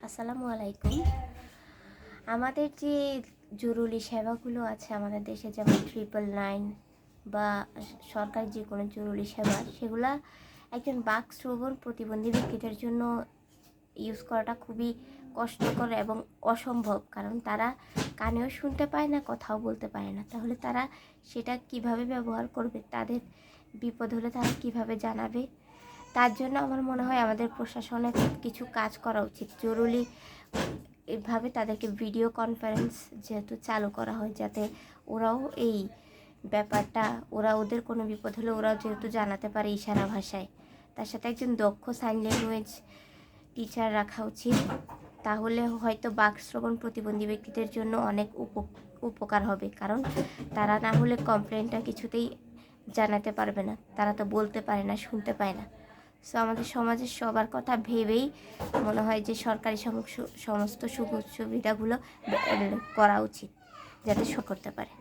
আসসালামু আলাইকুম। আমাদের যে জরুরি সেবাগুলো আছে আমাদের দেশে, যেমন 999 বা সরকারি যে কোনো জরুরি সেবা, সেগুলা একজন বাক শ্রবণ প্রতিবন্ধী ব্যক্তিদের জন্য ইউজ করাটা খুবই কষ্টকর এবং অসম্ভব। কারণ তারা কানেও শুনতে পায় না, কথাও বলতে পারে না। তাহলে তারা সেটা কিভাবে ব্যবহার করবে? তাদের বিপদ হলে তারা কিভাবে জানাবে? তার জন্য আমার মনে হয় আমাদের প্রশাসনের কিছু কাজ করা উচিত। জরুরি এভাবে তাদেরকে ভিডিও কনফারেন্স যেহেতু চালু করা হয়, যাতে ওরাও এই ব্যাপারটা, ওদের কোনো বিপদ হলে ওরাও যেহেতু জানাতে পারে ইশারা ভাষায়। তার সাথে একজন দক্ষ সাইন ল্যাঙ্গুয়েজ টিচার রাখা উচিত। তাহলে হয়তো বাকশ্রবণ প্রতিবন্ধী ব্যক্তিদের জন্য অনেক উপকার হবে। কারণ তারা না হলে কমপ্লেনটা কিছুতেই জানাতে পারবে না, তারা তো বলতে পারে না, শুনতে পায় না। সো আমাদের সমাজের সবার কথা ভেবেই মনে হয় যে সরকারি সমস্ত সুযোগ সুবিধাগুলো করা উচিত, যাতে করতে পারে।